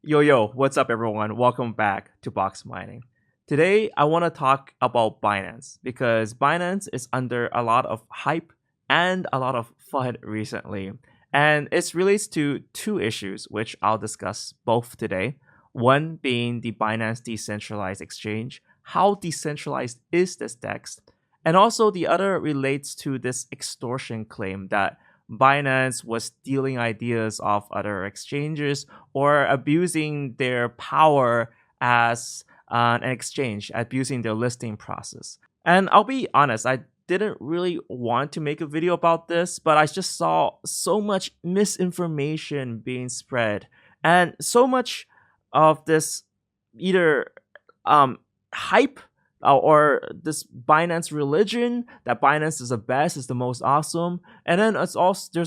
Yo, what's up everyone? Welcome back to Boxmining. Today I want to talk about Binance because Binance is under a lot of hype and a lot of FUD recently. And it relates to two issues which I'll discuss both today. One being the Binance Decentralized Exchange. How decentralized is this DEX? And also the other relates to this extortion claim that Binance was stealing ideas of other exchanges or abusing their power as an exchange, abusing their listing process. And I'll be honest, I didn't really want to make a video about this, but I just saw so much misinformation being spread and so much of this either hype or this Binance religion that Binance is the best, is the most awesome, and then there's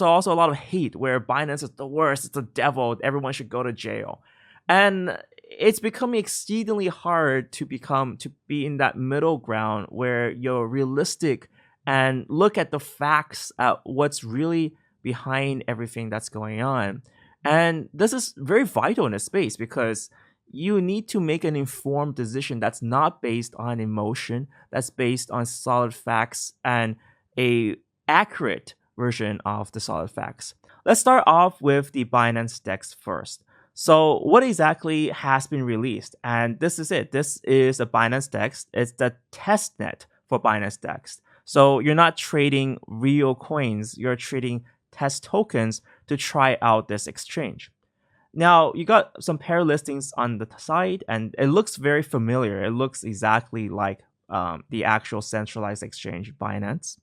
also a lot of hate where Binance is the worst, it's the devil, everyone should go to jail, and it's becoming exceedingly hard to be in that middle ground where you're realistic and look at the facts at what's really behind everything that's going on. And this is very vital in this space because you need to make an informed decision that's not based on emotion, that's based on solid facts and a accurate version of the solid facts. Let's start off with the Binance DEX first. So what exactly has been released? And this is it. This is a Binance DEX. It's the test net for Binance DEX. So you're not trading real coins, you're trading test tokens to try out this exchange. Now, you got some pair listings on the side, and it looks very familiar. It looks exactly like the actual centralized exchange, Binance.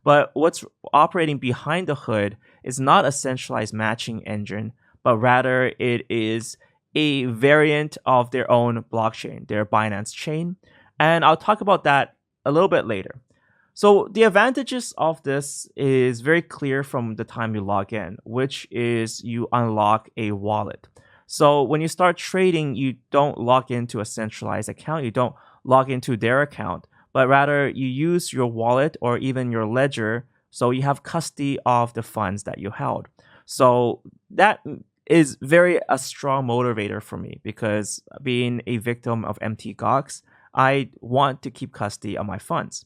But what's operating behind the hood is not a centralized matching engine, but rather it is a variant of their own blockchain, their Binance chain. And I'll talk about that a little bit later. So the advantages of this is very clear from the time you log in, which is you unlock a wallet. So when you start trading, you don't log into a centralized account, you don't log into their account, but rather you use your wallet or even your ledger, so you have custody of the funds that you held. So that is a strong motivator for me because being a victim of MT Gox, I want to keep custody of my funds.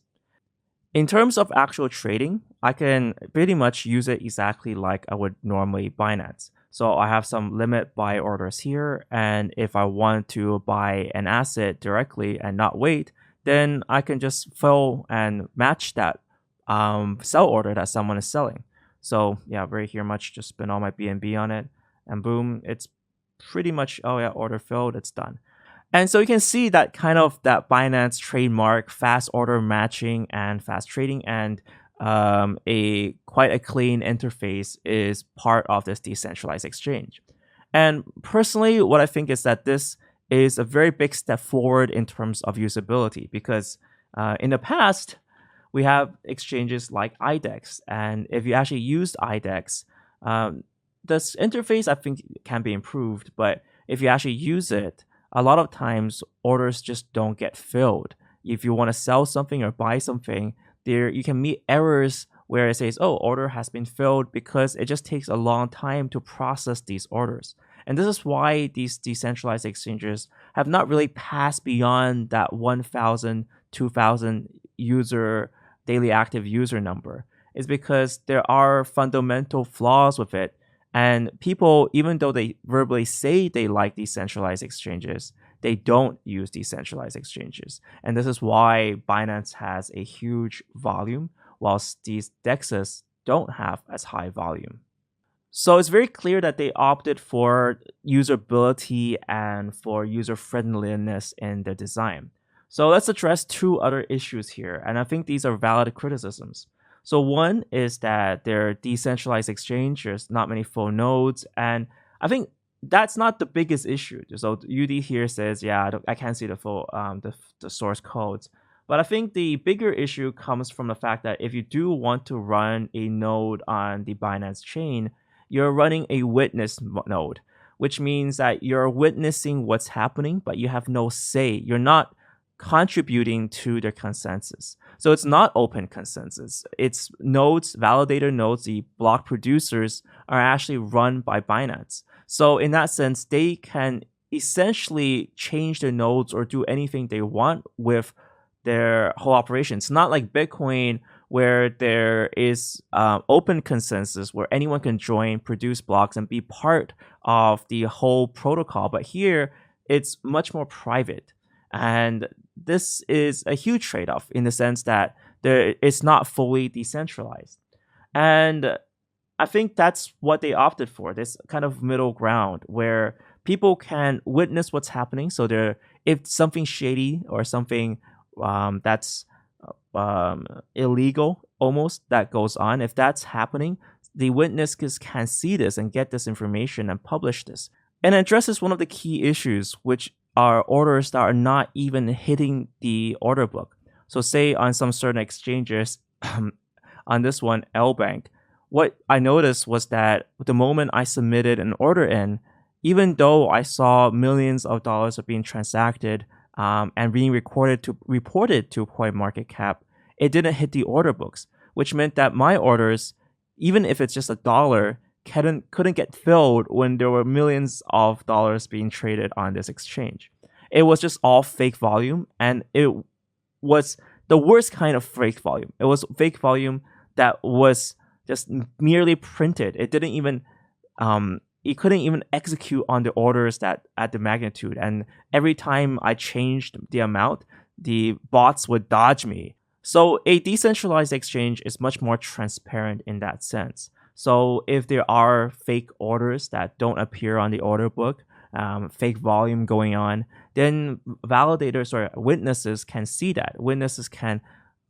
In terms of actual trading, I can pretty much use it exactly like I would normally Binance. So I have some limit buy orders here, and if I want to buy an asset directly and not wait, then I can just fill and match that sell order that someone is selling. So yeah, right here much, just spin all my BNB on it, and boom, it's pretty much, oh yeah, order filled, it's done. And so you can see that kind of that Binance trademark, fast order matching and fast trading, and quite a clean interface is part of this decentralized exchange. And personally, what I think is that this is a very big step forward in terms of usability because in the past, we have exchanges like IDEX. And if you actually used IDEX, this interface I think can be improved. But if you actually use it, a lot of times orders just don't get filled. If you want to sell something or buy something, there you can meet errors where it says, oh, order has been filled, because it just takes a long time to process these orders. And this is why these decentralized exchanges have not really passed beyond that 1,000, 2,000 user daily active user number. It's because there are fundamental flaws with it. And people, even though they verbally say they like decentralized exchanges, they don't use decentralized exchanges. And this is why Binance has a huge volume, whilst these DEXs don't have as high volume. So it's very clear that they opted for usability and for user friendliness in their design. So let's address two other issues here. And I think these are valid criticisms. So one is that they're decentralized exchange, there's not many full nodes, and I think that's not the biggest issue. So UD here says, yeah, I can't see the full the source codes. But I think the bigger issue comes from the fact that if you do want to run a node on the Binance chain, you're running a witness node, which means that you're witnessing what's happening, but you have no say. You're not contributing to their consensus. So it's not open consensus. It's nodes, validator nodes, the block producers are actually run by Binance. So in that sense, they can essentially change their nodes or do anything they want with their whole operation. It's not like Bitcoin where there is open consensus where anyone can join, produce blocks, and be part of the whole protocol. But here, it's much more private. And this is a huge trade-off in the sense that it's not fully decentralized. And I think that's what they opted for, this kind of middle ground where people can witness what's happening. So if something shady or something that's illegal almost that goes on, if that's happening, the witnesses can see this and get this information and publish this. And it addresses one of the key issues, which are orders that are not even hitting the order book. So say on some certain exchanges, on this one, LBank, what I noticed was that the moment I submitted an order in, even though I saw millions of dollars are being transacted and being reported to CoinMarketCap, it didn't hit the order books, which meant that my orders, even if it's just $1, couldn't get filled when there were millions of dollars being traded on this exchange. It was just all fake volume, and it was the worst kind of fake volume. It was fake volume that was just merely printed. It didn't even it couldn't even execute on the orders that at the magnitude. And every time I changed the amount, the bots would dodge me. So a decentralized exchange is much more transparent in that sense. So if there are fake orders that don't appear on the order book, fake volume going on, then validators or witnesses can see that. Witnesses can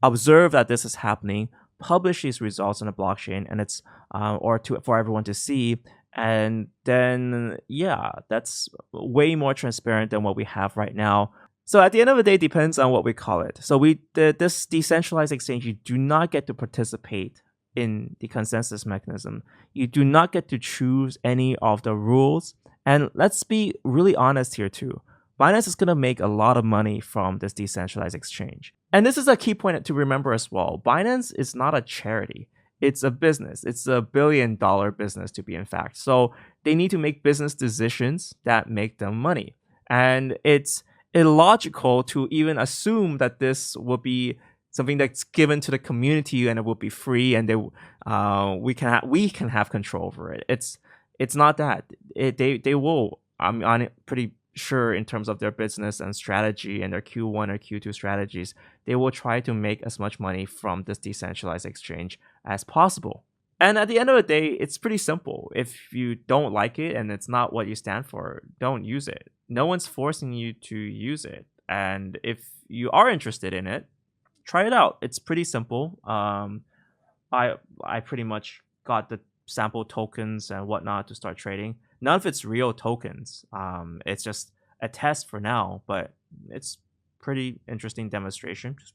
observe that this is happening, publish these results on a blockchain, and it's for everyone to see. And then, yeah, that's way more transparent than what we have right now. So at the end of the day, it depends on what we call it. So this decentralized exchange, you do not get to participate in the consensus mechanism. You do not get to choose any of the rules. And let's be really honest here too. Binance is going to make a lot of money from this decentralized exchange. And this is a key point to remember as well. Binance is not a charity. It's a business. It's a $1 billion business to be in fact. So they need to make business decisions that make them money. And it's illogical to even assume that this will be something that's given to the community and it will be free and we can have control over it. It's not that. They will. I'm pretty sure in terms of their business and strategy and their Q1 or Q2 strategies, they will try to make as much money from this decentralized exchange as possible. And at the end of the day, it's pretty simple. If you don't like it and it's not what you stand for, don't use it. No one's forcing you to use it. And if you are interested in it, try it out. It's pretty simple. I pretty much got the sample tokens and whatnot to start trading. None of it's real tokens. It's just a test for now, but it's pretty interesting demonstration. Just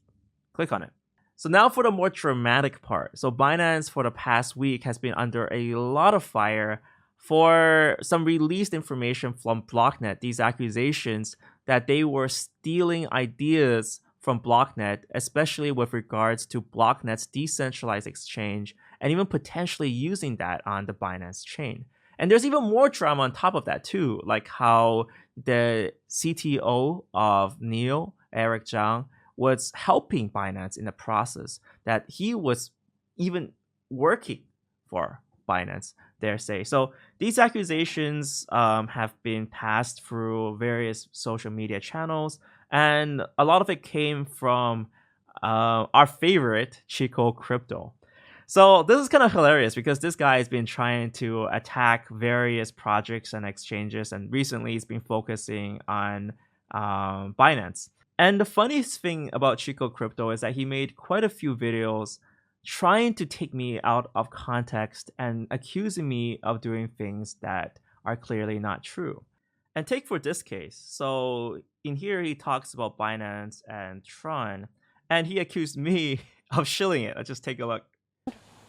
click on it. So now for the more dramatic part. So Binance for the past week has been under a lot of fire for some released information from Blocknet, these accusations that they were stealing ideas from Blocknet, especially with regards to Blocknet's decentralized exchange, and even potentially using that on the Binance chain. And there's even more drama on top of that too, like how the CTO of Neo, Eric Zhang, was helping Binance in the process, that he was even working for Binance, dare say. So these accusations have been passed through various social media channels, and a lot of it came from our favorite Chico Crypto. So this is kind of hilarious because this guy has been trying to attack various projects and exchanges, and recently he's been focusing on Binance. And the funniest thing about Chico Crypto is that he made quite a few videos trying to take me out of context and accusing me of doing things that are clearly not true. And take for this case. So in here, he talks about Binance and Tron, and he accused me of shilling it. Let's just take a look.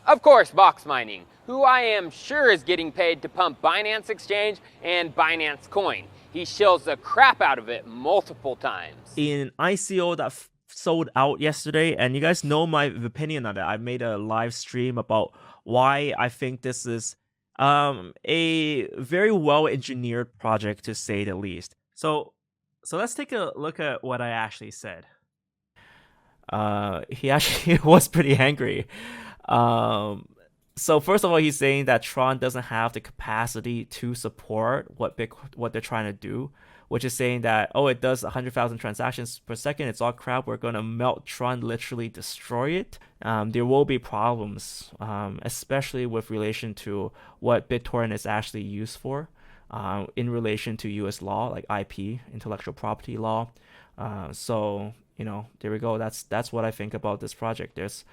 Of course, Boxmining, who I am sure is getting paid to pump Binance Exchange and Binance Coin. He shills the crap out of it multiple times. In ICO that sold out yesterday, and you guys know my opinion on it. I made a live stream about why I think this is A very well engineered project to say the least. So let's take a look at what I actually said. He actually was pretty angry. Um, so first of all, he's saying that Tron doesn't have the capacity to support what they're trying to do, which is saying that, oh, it does 100,000 transactions per second. It's all crap. We're gonna melt Tron, literally destroy it. There will be problems, especially with relation to what BitTorrent is actually used for, in relation to U.S. law, like IP, intellectual property law. So there we go. That's what I think about this project. There's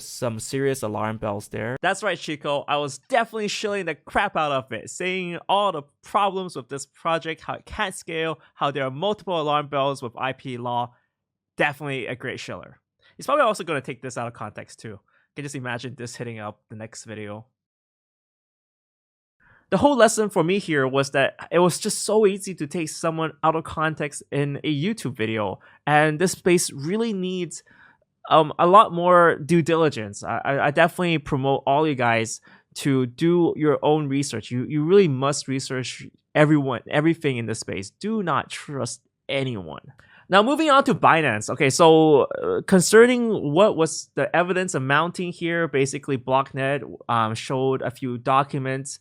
some serious alarm bells there. That's right, Chico. I was definitely shilling the crap out of it, saying all the problems with this project, how it can't scale, how there are multiple alarm bells with IP law. Definitely a great shiller. He's probably also going to take this out of context too. I can just imagine this hitting up the next video. The whole lesson for me here was that it was just so easy to take someone out of context in a YouTube video, and this space really needs a lot more due diligence. I definitely promote all you guys to do your own research. You really must research everything in this space. Do not trust anyone. Now moving on to Binance. Okay, so concerning what was the evidence amounting here, basically Blocknet showed a few documents.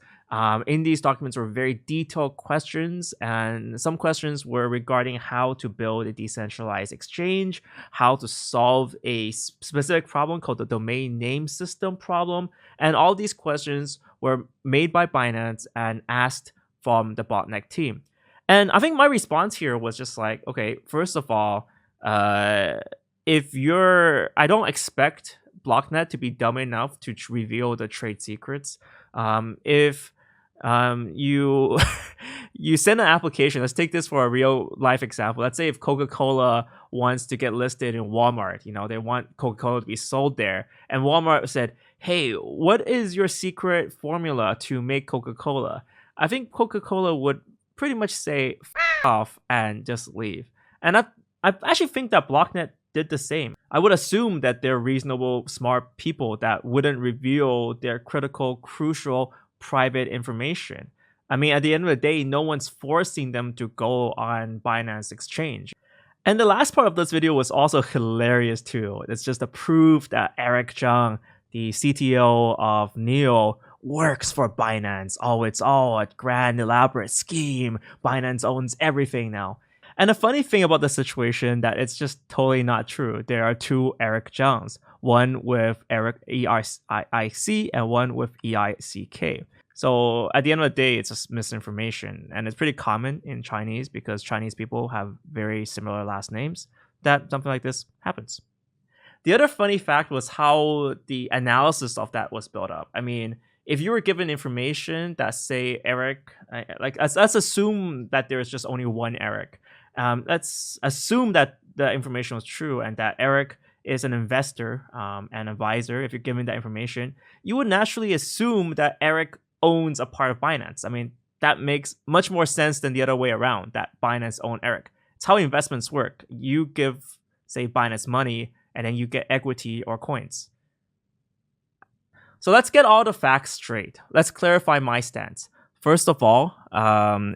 In these documents were very detailed questions, and some questions were regarding how to build a decentralized exchange, how to solve a specific problem called the domain name system problem, and all these questions were made by Binance and asked from the botnet team. And I think my response here was just like, okay, first of all, I don't expect Blocknet to be dumb enough to reveal the trade secrets. If you you send an application, let's take this for a real life example. Let's say if Coca-Cola wants to get listed in Walmart, they want Coca-Cola to be sold there, and Walmart said, hey, what is your secret formula to make Coca-Cola? I think Coca-Cola would pretty much say F off and just leave. And I actually think that Blocknet did the same. I would assume that they're reasonable, smart people that wouldn't reveal their critical, crucial, private information. I mean, at the end of the day, no one's forcing them to go on Binance Exchange. And the last part of this video was also hilarious too. It's just a proof that Eric Zhang, the CTO of NEO, works for Binance. Oh, it's all a grand, elaborate scheme. Binance owns everything now. And the funny thing about the situation that it's just totally not true. There are two Eric Zhangs, one with Eric EIC and one with EICK. So at the end of the day, it's just misinformation, and it's pretty common in Chinese because Chinese people have very similar last names that something like this happens. The other funny fact was how the analysis of that was built up. I mean, if you were given information that say Eric, let's assume that there is just only one Eric. Let's assume that the information was true and that Eric is an investor, an advisor. If you're given that information, you would naturally assume that Eric owns a part of Binance. I mean, that makes much more sense than the other way around, that Binance own Eric. It's how investments work. You give, say, Binance money, and then you get equity or coins. So let's get all the facts straight. Let's clarify my stance. First of all,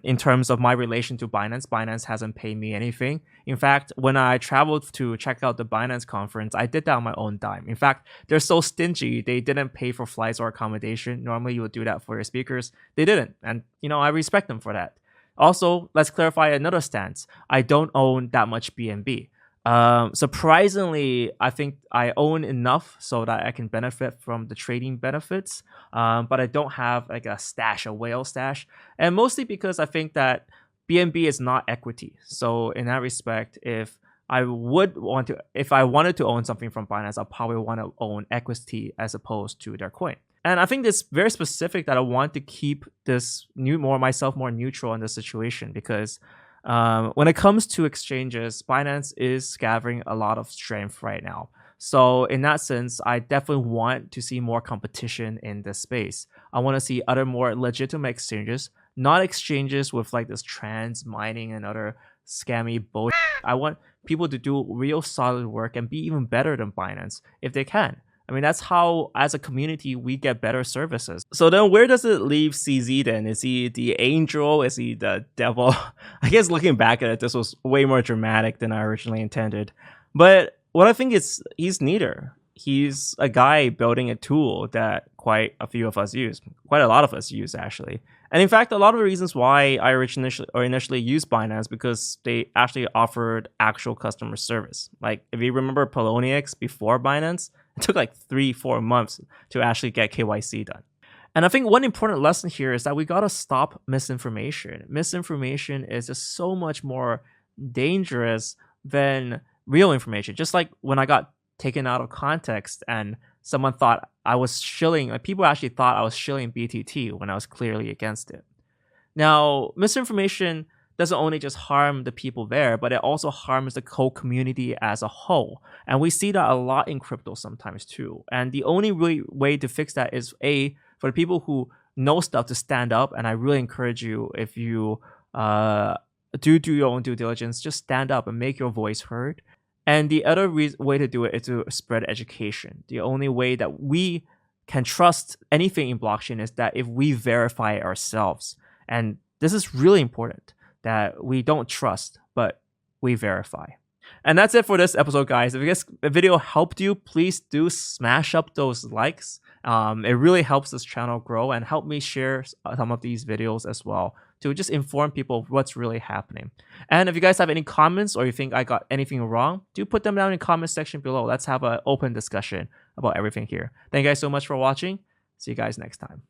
in terms of my relation to Binance, Binance hasn't paid me anything. In fact, when I traveled to check out the Binance conference, I did that on my own dime. In fact, they're so stingy, they didn't pay for flights or accommodation. Normally, you would do that for your speakers. They didn't. And, I respect them for that. Also, let's clarify another stance. I don't own that much BNB. Surprisingly, I think I own enough so that I can benefit from the trading benefits, but I don't have like a stash, a whale stash, and mostly because I think that BNB is not equity. So in that respect, if I wanted to own something from Binance, I'll probably want to own equity as opposed to their coin. And I think it's very specific that I want to keep this myself more neutral in this situation because when it comes to exchanges, Binance is gathering a lot of strength right now. So in that sense, I definitely want to see more competition in this space. I want to see other more legitimate exchanges, not exchanges with like this trans mining and other scammy bullshit. I want people to do real solid work and be even better than Binance if they can. I mean, that's how, as a community, we get better services. So then where does it leave CZ then? Is he the angel? Is he the devil? I guess looking back at it, this was way more dramatic than I originally intended. But what I think is he's neither. He's a guy building a tool that quite a few of us use, quite a lot of us use actually. And in fact, a lot of the reasons why I initially used Binance because they actually offered actual customer service. Like if you remember Poloniex before Binance, it took like 3-4 months to actually get KYC done. And I think one important lesson here is that we gotta stop misinformation. Misinformation is just so much more dangerous than real information. Just like when I got taken out of context and someone thought I was shilling, like people actually thought I was shilling BTT when I was clearly against it. Now, misinformation doesn't only just harm the people there, but it also harms the whole community as a whole. And we see that a lot in crypto sometimes too. And the only way to fix that is for the people who know stuff to stand up. And I really encourage you, if you do your own due diligence, just stand up and make your voice heard. And the other way to do it is to spread education. The only way that we can trust anything in blockchain is that if we verify it ourselves. And this is really important, that we don't trust, but we verify. And that's it for this episode, guys. If this video helped you, please do smash up those likes. It really helps this channel grow and help me share some of these videos as well to just inform people of what's really happening. And if you guys have any comments or you think I got anything wrong, do put them down in the comment section below. Let's have an open discussion about everything here. Thank you guys so much for watching. See you guys next time.